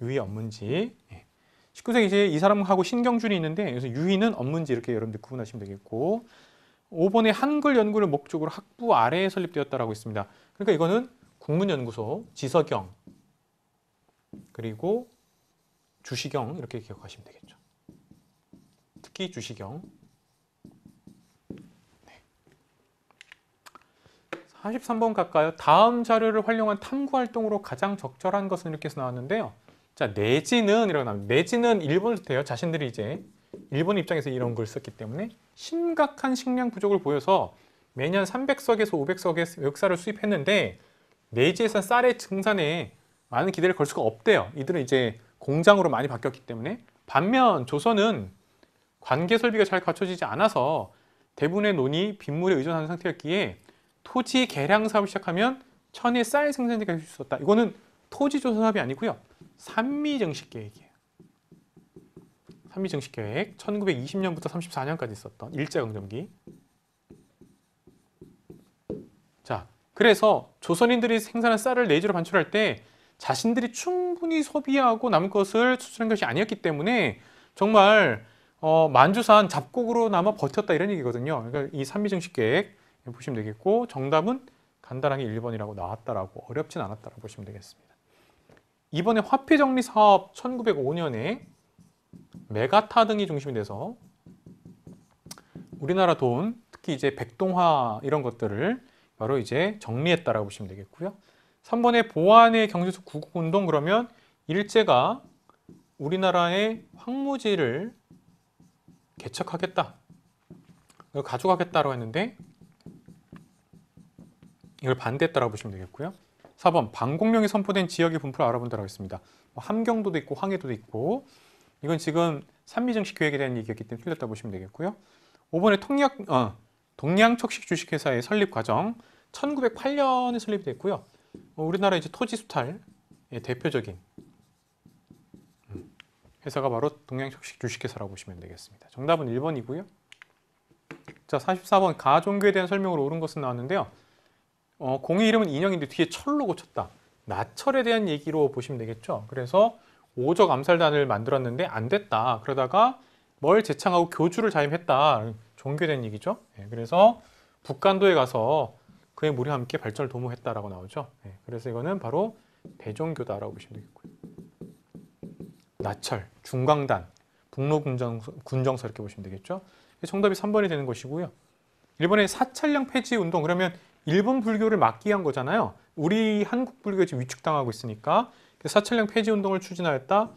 유희 업문지 19세기 이제 이 사람하고 신경준이 있는데 그래서 유희는 업문지 이렇게 여러분들 구분하시면 되겠고 5번에 한글 연구를 목적으로 학부 아래에 설립되었다라고 있습니다. 그러니까 이거는 국문연구소, 지서경 그리고 주시경 이렇게 기억하시면 되겠죠. 특히 주시경. 43번 갈까요? 다음 자료를 활용한 탐구 활동으로 가장 적절한 것은 이렇게 해서 나왔는데요. 자, 내지는 이라고 나옵니다. 내지는 일본을 뜻해요. 자신들이 이제 일본 입장에서 이런 걸 썼기 때문에 심각한 식량 부족을 보여서 매년 300석에서 500석의 외국사를 수입했는데 내지에서 쌀의 증산에 많은 기대를 걸 수가 없대요. 이들은 이제 공장으로 많이 바뀌었기 때문에. 반면 조선은 관계 설비가 잘 갖춰지지 않아서 대부분의 논이 빗물에 의존하는 상태였기에 토지 개량 사업을 시작하면 천의 쌀 생산지가 될 수 있었다. 이거는 토지 조사 사업이 아니고요. 산미증식 계획이에요. 산미증식 계획 1920년부터 34년까지 있었던 일제강점기. 자, 그래서 조선인들이 생산한 쌀을 내지로 반출할 때 자신들이 충분히 소비하고 남은 것을 수출한 것이 아니었기 때문에 정말 만주산 잡곡으로나마 버텼다 이런 얘기거든요. 그러니까 이 산미증식 계획 보시면 되겠고 정답은 간단하게 1번이라고 나왔다라고 어렵진 않았다라고 보시면 되겠습니다. 이번에 화폐 정리 사업 1905년에 메가타 등이 중심이 돼서 우리나라 돈, 특히 이제 백동화 이런 것들을 바로 이제 정리했다라고 보시면 되겠고요. 3번에 보안의 경제적 구국운동 그러면 일제가 우리나라의 황무지를 개척하겠다, 이걸 가져가겠다라고 했는데 이걸 반대했다라고 보시면 되겠고요. 4번 방공령이 선포된 지역의 분포를 알아본다라고 했습니다. 함경도도 있고 황해도도 있고 이건 지금 산미증식 계획에 대한 얘기였기 때문에 틀렸다고 보시면 되겠고요. 5번에 동양척식 주식회사의 설립 과정 1908년에 설립이 됐고요. 우리나라 이제 토지 수탈의 대표적인 회사가 바로 동양척식 주식회사라고 보시면 되겠습니다. 정답은 1번이고요. 자, 44번 가종교에 대한 설명으로 옳은 것은 나왔는데요. 공의 이름은 인형인데 뒤에 철로 고쳤다. 나철에 대한 얘기로 보시면 되겠죠. 그래서 오적 암살단을 만들었는데 안 됐다. 그러다가 뭘 재창하고 교주를 자임했다. 종교에 대한 얘기죠. 그래서 북간도에 가서 그의 무리와 함께 발전을 도모했다라고 나오죠. 그래서 이거는 바로 대종교다라고 보시면 되겠고요. 나철, 중광단, 북로군정서 이렇게 보시면 되겠죠. 정답이 3번이 되는 것이고요. 일본의 사찰령 폐지 운동 그러면 일본 불교를 막기 위한 거잖아요. 우리 한국 불교가 지금 위축당하고 있으니까 사찰령 폐지 운동을 추진하였다.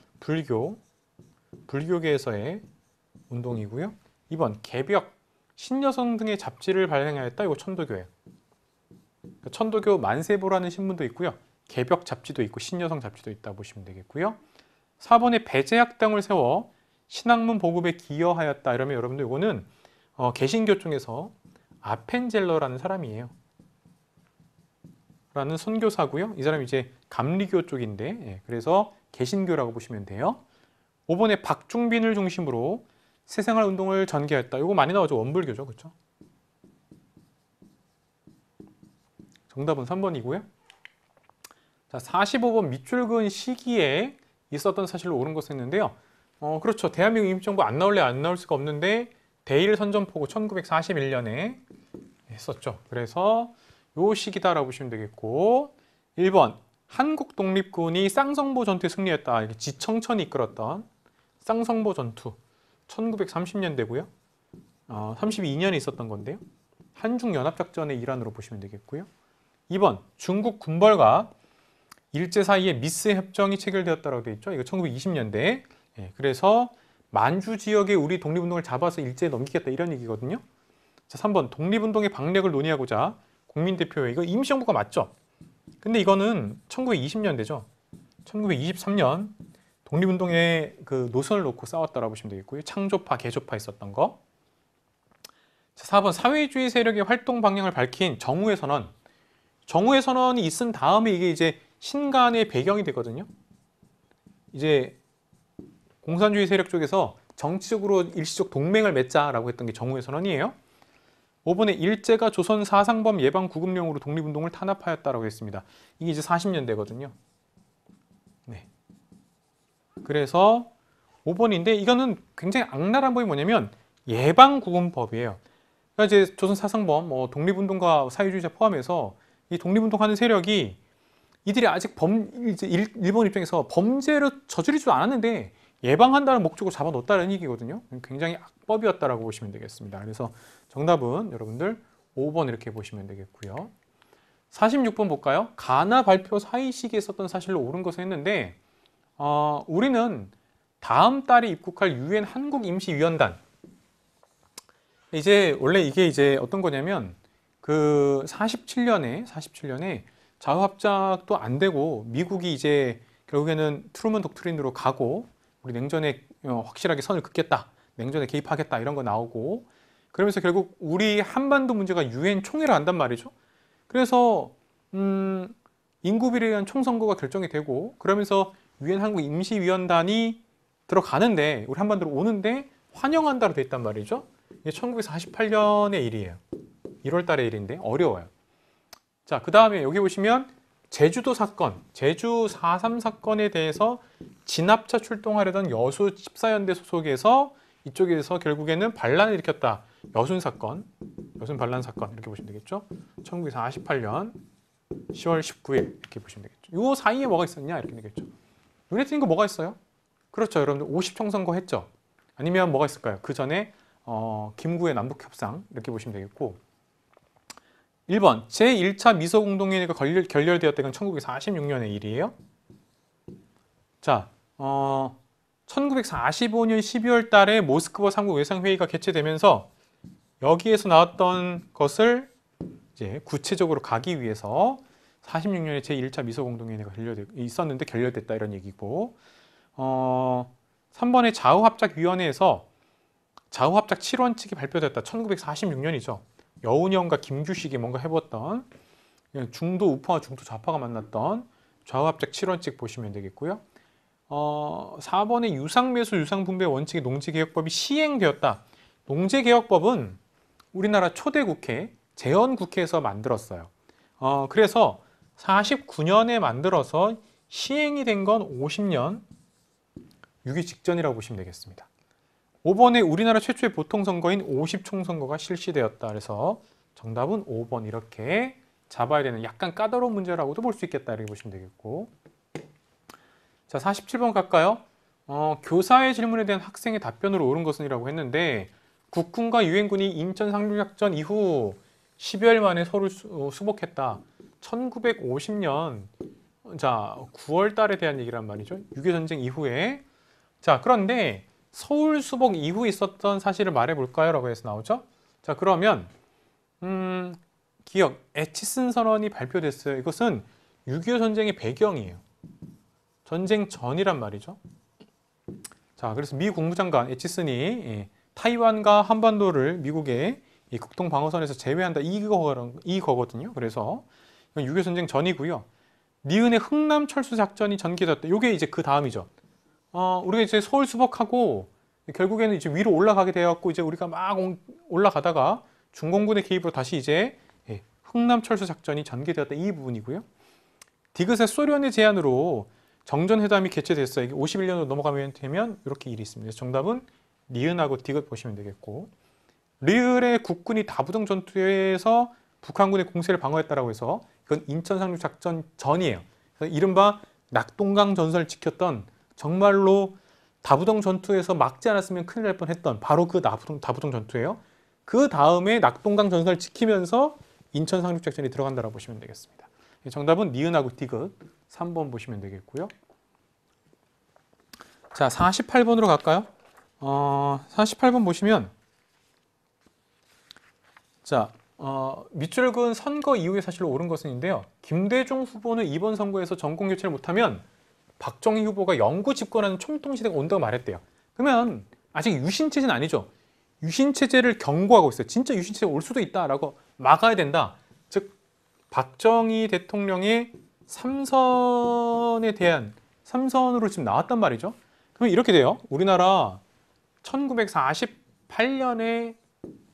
불교계에서의 운동이고요. 2번 개벽, 신여성 등의 잡지를 발행하였다. 이거 천도교예요. 천도교 만세보라는 신문도 있고요. 개벽 잡지도 있고 신여성 잡지도 있다 보시면 되겠고요. 4번에 배제학당을 세워 신학문 보급에 기여하였다. 이러면 여러분들 이거는 개신교 쪽에서 아펜젤러라는 사람이에요. 라는 선교사고요. 이 사람이 이제 감리교 쪽인데, 예, 그래서 개신교라고 보시면 돼요. 5번에 박중빈을 중심으로 새생활 운동을 전개했다. 이거 많이 나오죠. 원불교죠. 그렇죠? 정답은 3번이고요. 자, 45번 밑줄근 시기에 있었던 사실로 옳은 것을 했는데요. 그렇죠. 대한민국 임시정부 안 나올래 안 나올 수가 없는데 대일 선전포고 1941년에 했었죠. 그래서 요 시기다라고 보시면 되겠고 1번 한국 독립군이 쌍성보 전투에 승리했다. 지청천이 이끌었던 쌍성보 전투 1930년대고요. 32년에 있었던 건데요. 한중연합작전의 일환으로 보시면 되겠고요. 2번 중국 군벌과 일제 사이에 미스 협정이 체결되었다고 되어 있죠. 이거 1920년대. 예, 그래서 만주 지역에 우리 독립운동을 잡아서 일제에 넘기겠다 이런 얘기거든요. 자, 3번 독립운동의 방력을 논의하고자 국민대표회 이거 임시정부가 맞죠? 근데 이거는 1920년대죠. 1923년 독립운동의 그 노선을 놓고 싸웠다라고 보시면 되겠고요. 창조파, 개조파 있었던 거. 자, 4번 사회주의 세력의 활동 방향을 밝힌 정우회 선언. 정우회 선언이 있은 다음에 이게 이제 신간의 배경이 되거든요. 이제 공산주의 세력 쪽에서 정치적으로 일시적 동맹을 맺자라고 했던 게 정우회 선언이에요. 5번에 일제가 조선 사상범 예방 구급령으로 독립운동을 탄압하였다라고 했습니다. 이게 이제 40년대거든요. 네. 그래서 5번인데 이거는 굉장히 악랄한 법이 뭐냐면 예방구금법이에요. 그러니까 이제 조선 사상범, 독립운동가 사회주의자 포함해서 이 독립운동하는 세력이 이들이 아직 이제 일본 입장에서 범죄를 저지르지도 않았는데 예방한다는 목적으로 잡아놓았다는 얘기거든요. 굉장히 악법이었다라고 보시면 되겠습니다. 그래서 정답은 여러분들 5번 이렇게 보시면 되겠고요. 46번 볼까요? 가나 발표 사이 시기에 썼던 사실로 옳은 것을 했는데 우리는 다음 달에 입국할 유엔 한국 임시위원단 이제 원래 이게 이제 어떤 거냐면 그 47년에 자유합작도 안 되고 미국이 이제 결국에는 트루먼 독트린으로 가고 우리 냉전에 확실하게 선을 긋겠다. 냉전에 개입하겠다. 이런 거 나오고 그러면서 결국 우리 한반도 문제가 유엔 총회를 한단 말이죠. 그래서 인구 비례에 의한 총선거가 결정이 되고 그러면서 유엔 한국 임시위원단이 들어가는데 우리 한반도로 오는데 환영한다로 돼 있단 말이죠. 이게 1948년의 일이에요. 1월 달의 일인데 어려워요. 자, 그 다음에 여기 보시면 제주도 사건, 제주 4.3 사건에 대해서 진압차 출동하려던 여수 14연대 소속에서 이쪽에서 결국에는 반란을 일으켰다. 여순 사건, 여순 반란 사건 이렇게 보시면 되겠죠. 1948년 10월 19일 이렇게 보시면 되겠죠. 요 사이에 뭐가 있었냐 이렇게 되겠죠. 눈에 띄는 거 뭐가 있어요? 그렇죠. 여러분들 50총선거 했죠. 아니면 뭐가 있을까요? 그 전에 김구의 남북협상 이렇게 보시면 되겠고 1번 제1차 미소공동회의가 결렬되었다. 이건 1946년의 일이에요. 자, 1945년 12월 달에 모스크바 3국 외상회의가 개최되면서 여기에서 나왔던 것을 이제 구체적으로 가기 위해서 46년에 제1차 미소공동회의가 있었는데 결렬됐다 이런 얘기고 3번에 좌우합작위원회에서 좌우합작 7원칙이 발표됐다. 1946년이죠. 여운형과 김규식이 뭔가 해봤던 중도 우파와 중도 좌파가 만났던 좌우합작 7원칙 보시면 되겠고요. 4번에 유상매수 유상분배 원칙의 농지개혁법이 시행되었다. 농지개혁법은 우리나라 초대 국회, 재헌국회에서 만들었어요. 그래서 49년에 만들어서 시행이 된 건 50년 6.2 직전이라고 보시면 되겠습니다. 5번에 우리나라 최초의 보통선거인 50총선거가 실시되었다. 그래서 정답은 5번 이렇게 잡아야 되는 약간 까다로운 문제라고도 볼 수 있겠다. 이렇게 보시면 되겠고 자 47번 갈까요? 교사의 질문에 대한 학생의 답변으로 옳은 것은이라고 했는데 국군과 유엔군이 인천 상륙작전 이후 10여일 만에 서울 수복했다. 1950년 자 9월 달에 대한 얘기란 말이죠. 6.25 전쟁 이후에 자 그런데 서울 수복 이후에 있었던 사실을 말해볼까요? 라고 해서 나오죠. 자 그러면 기억 에치슨 선언이 발표됐어요. 이것은 6.25 전쟁의 배경이에요. 전쟁 전이란 말이죠. 자 그래서 미 국무장관 에치슨이 타이완과 한반도를 미국에 이 국동 방어선에서 제외한다 이거거든요. 그래서 이건 6.25 전쟁 전이고요. 니은의 흥남 철수 작전이 전개됐다. 이게 이제 그 다음이죠. 우리가 이제 서울 수복하고 결국에는 이제 위로 올라가게 되었고 이제 우리가 막 올라가다가 중공군의 개입으로 다시 이제 흥남 철수 작전이 전개되었다. 이 부분이고요. 디귿의 소련의 제안으로 정전회담이 개최됐어요. 이게 51년으로 넘어가면 되면 이렇게 일이 있습니다. 정답은 니은하고 디귿 보시면 되겠고, 리을의 국군이 다부동 전투에서 북한군의 공세를 방어했다라고 해서 이건 인천 상륙 작전 전이에요. 이른바 낙동강 전선을 지켰던, 정말로 다부동 전투에서 막지 않았으면 큰일 날 뻔했던 바로 그 다부동 전투예요. 그 다음에 낙동강 전선을 지키면서 인천 상륙 작전이 들어간다라고 보시면 되겠습니다. 정답은 니은하고 디귿 3번 보시면 되겠고요. 자, 48번으로 갈까요? 48번 보시면, 자, 밑줄근 선거 이후에 사실 옳은 것은인데요. 김대중 후보는 이번 선거에서 정권 교체를 못하면 박정희 후보가 영구 집권하는 총통시대가 온다고 말했대요. 그러면 아직 유신체제는 아니죠. 유신체제를 경고하고 있어요. 진짜 유신체제가 올 수도 있다라고 막아야 된다. 즉 박정희 대통령의 3선으로 지금 나왔단 말이죠. 그러면 이렇게 돼요. 우리나라 1948년에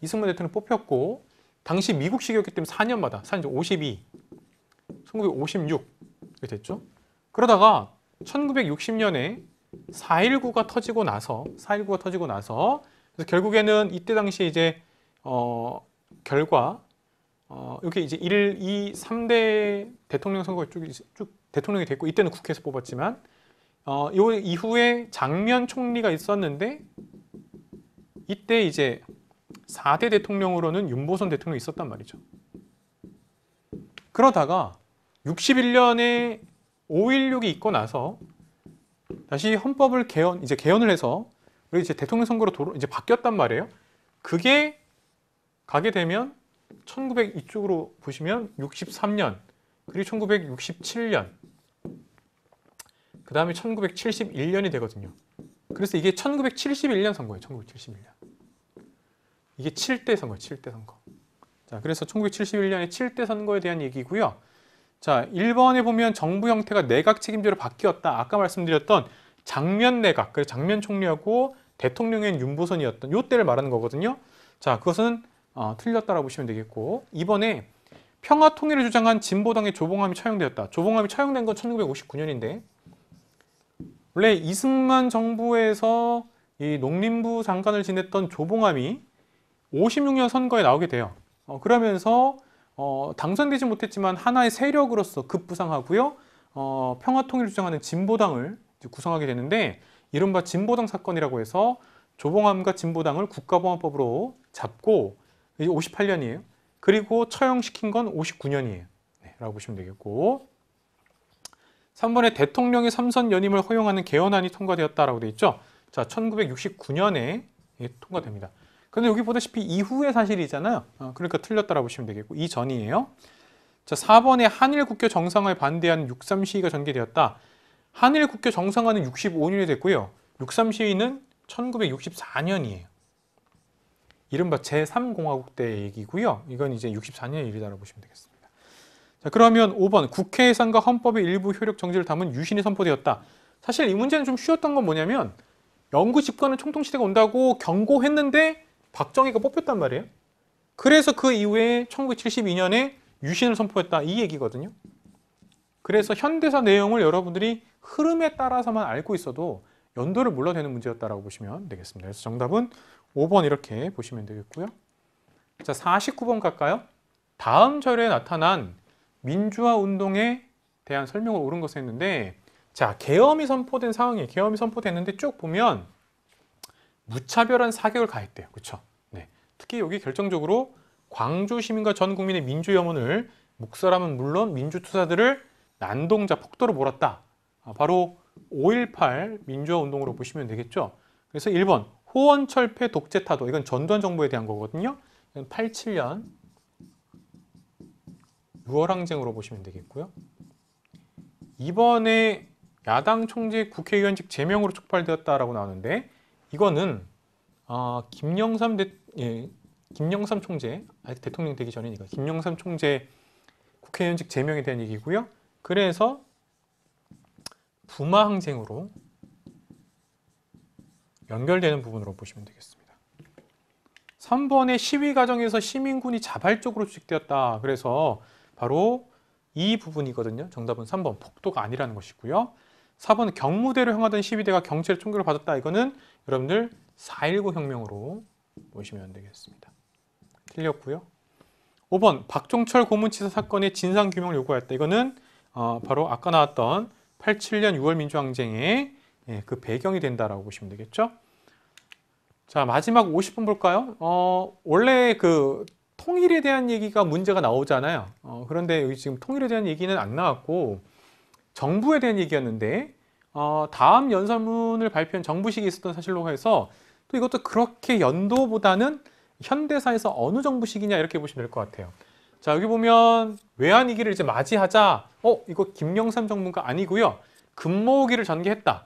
이승만 대통령 뽑혔고, 당시 미국식이었기 때문에 4년마다 52, 1956 이렇게 됐죠. 그러다가 1960년에 4.19가 터지고 나서 그래서 결국에는 이때 당시에 이제 결과 이렇게 이제 1, 2, 3대 대통령 선거가 쭉 대통령이 됐고, 이때는 국회에서 뽑았지만 요 이후에 장면 총리가 있었는데, 이때 이제 4대 대통령으로는 윤보선 대통령이 있었단 말이죠. 그러다가 61년에 5.16이 있고 나서 다시 헌법을 개헌을 해서 우리 이제 대통령 선거로 이제 바뀌었단 말이에요. 그게 가게 되면 1900 이쪽으로 보시면 63년, 그리고 1967년, 그 다음에 1971년이 되거든요. 그래서 이게 1971년 선거예요. 1971년. 이게 7대 선거예요. 7대 선거. 자, 그래서 1971년에 7대 선거에 대한 얘기고요. 자, 1번에 보면 정부 형태가 내각 책임제로 바뀌었다. 아까 말씀드렸던 장면 내각, 그래서 장면 총리하고 대통령인 윤보선이었던 요 때를 말하는 거거든요. 자, 그것은 틀렸다라고 보시면 되겠고, 이번에 평화 통일을 주장한 진보당의 조봉암이 처형되었다. 조봉암이 처형된 건 1959년인데 원래 이승만 정부에서 이 농림부 장관을 지냈던 조봉암이 56년 선거에 나오게 돼요. 그러면서 당선되지 못했지만 하나의 세력으로서 급부상하고요. 평화 통일을 주장하는 진보당을 구성하게 되는데, 이른바 진보당 사건이라고 해서 조봉암과 진보당을 국가보안법으로 잡고, 이게 58년이에요. 그리고 처형시킨 건 59년이에요. 네, 라고 보시면 되겠고, 3번에 대통령의 3선 연임을 허용하는 개헌안이 통과되었다라고 되어 있죠. 자, 1969년에 통과됩니다. 근데 여기 보다시피 이후의 사실이잖아요. 그러니까 틀렸다라고 보시면 되겠고, 이전이에요. 자, 4번에 한일 국교 정상화에 반대하는 6.3 시위가 전개되었다. 한일 국교 정상화는 65년이 됐고요. 6.3 시위는 1964년이에요. 이른바 제3공화국 때 얘기고요. 이건 이제 64년 일이다라고 보시면 되겠습니다. 자, 그러면 5번 국회 예산과 헌법의 일부 효력 정지를 담은 유신이 선포되었다. 사실 이 문제는 좀 쉬웠던 건 뭐냐면, 영구 집권은 총통시대가 온다고 경고했는데 박정희가 뽑혔단 말이에요. 그래서 그 이후에 1972년에 유신을 선포했다, 이 얘기거든요. 그래서 현대사 내용을 여러분들이 흐름에 따라서만 알고 있어도 연도를 몰라도 되는 문제였다라고 보시면 되겠습니다. 그래서 정답은 5번 이렇게 보시면 되겠고요. 자, 49번 갈까요? 다음 절에 나타난 민주화 운동에 대한 설명을 옳은 것을 했는데, 자, 계엄이 선포된 상황이에요. 계엄이 선포됐는데 쭉 보면 무차별한 사격을 가했대요. 그렇죠? 네. 특히 여기 결정적으로 광주 시민과 전 국민의 민주 염원을 묵살하면 물론 민주투사들을 난동자 폭도로 몰았다. 바로 5.18 민주화 운동으로 보시면 되겠죠. 그래서 1번 호원철폐 독재타도, 이건 전두환 정부에 대한 거거든요. 이건 87년 6월 항쟁으로 보시면 되겠고요. 이번에 야당 총재 국회의원직 제명으로 촉발되었다라고 나오는데, 이거는 김영삼 김영삼 총재, 아직 대통령 되기 전이니까 김영삼 총재 국회의원직 제명에 대한 얘기고요. 그래서 부마 항쟁으로 연결되는 부분으로 보시면 되겠습니다. 3번의 시위 과정에서 시민군이 자발적으로 조직되었다. 그래서 바로 이 부분이거든요. 정답은 3번 폭도가 아니라는 것이고요. 4번 경무대로 향하던 시위대가 경찰의 총격을 받았다. 이거는 여러분들 4.19 혁명으로 보시면 되겠습니다. 틀렸고요. 5번 박종철 고문치사 사건의 진상규명을 요구하였다. 이거는 바로 아까 나왔던 87년 6월 민주항쟁의 그 배경이 된다라고 보시면 되겠죠. 자, 마지막 50번 볼까요? 원래 그 통일에 대한 얘기가 문제가 나오잖아요. 그런데 여기 지금 통일에 대한 얘기는 안 나왔고 정부에 대한 얘기였는데 다음 연설문을 발표한 정부식이 있었던 사실로 해서 또 이것도 그렇게 연도보다는 현대사에서 어느 정부식이냐 이렇게 보시면 될 것 같아요. 자, 여기 보면 외환위기를 이제 맞이하자 이거 김영삼 정부가 아니고요. 금모으기를 전개했다.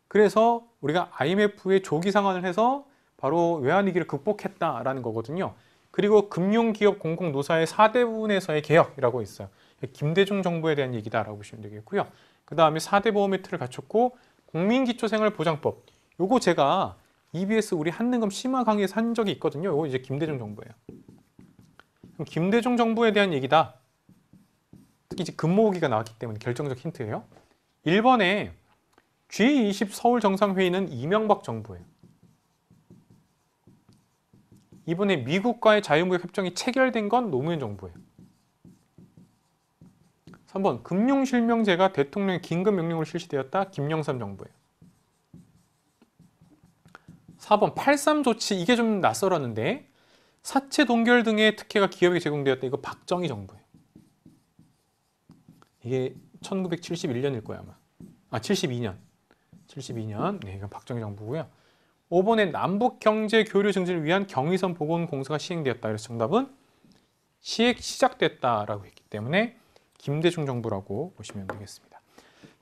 그래서 우리가 IMF의 조기 상환을 해서 바로 외환위기를 극복했다라는 거거든요. 그리고 금융기업 공공노사의 4대 부분에서의 개혁이라고 있어요. 김대중 정부에 대한 얘기다라고 보시면 되겠고요. 그 다음에 4대 보험의 틀을 갖췄고 국민기초생활보장법. 요거 제가 EBS 우리 한능검 심화 강의에서 한 적이 있거든요. 요거 이제 김대중 정부예요. 그럼 김대중 정부에 대한 얘기다. 특히 이제 금모으기가 나왔기 때문에 결정적 힌트예요. 1번에 G20 서울 정상회의는 이명박 정부예요. 이번에 미국과의 자유무역 협정이 체결된 건 노무현 정부예요. 3번 금융실명제가 대통령의 긴급명령으로 실시되었다. 김영삼 정부예요. 4번 8.3 조치, 이게 좀 낯설었는데 사채 동결 등의 특혜가 기업에게 제공되었다. 이거 박정희 정부예요. 이게 1971년일 거야 아마. 72년. 네, 이건 박정희 정부고요. 5번에 남북 경제 교류 증진을 위한 경의선 복원 공사가 시행되었다. 그래서 정답은 시작됐다라고 했기 때문에 김대중 정부라고 보시면 되겠습니다.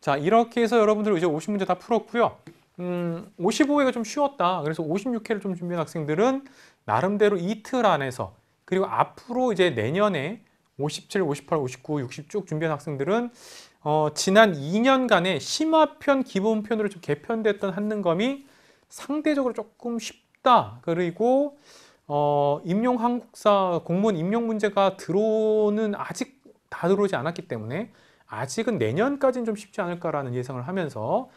자, 이렇게 해서 여러분들 이제 50문제 다 풀었고요. 55회가 좀 쉬웠다. 그래서 56회를 좀 준비한 학생들은 나름대로 이틀 안에서, 그리고 앞으로 이제 내년에 57, 58, 59, 60 쭉 준비한 학생들은 지난 2년간의 심화편, 기본편으로 좀 개편됐던 한능검이 상대적으로 조금 쉽다. 그리고 임용 한국사 공무원 임용 문제가 들어오는 아직 다 들어오지 않았기 때문에 아직은 내년까지는 좀 쉽지 않을까라는 예상을 하면서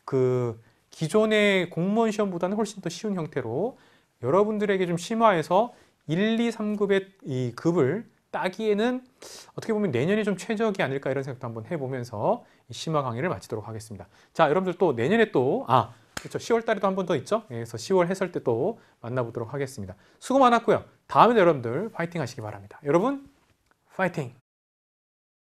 그 기존의 공무원 시험보다는 훨씬 더 쉬운 형태로 여러분들에게 좀 심화해서 1, 2, 3급의 이 급을 따기에는 어떻게 보면 내년이 좀 최적이 아닐까 이런 생각도 한번 해보면서 이 심화 강의를 마치도록 하겠습니다. 자, 여러분들 또 내년에 또 그렇죠. 10월 달에도 한 번 더 있죠. 그래서 10월 해설 때 또 만나보도록 하겠습니다. 수고 많았고요. 다음에 여러분들 파이팅 하시기 바랍니다. 여러분 파이팅!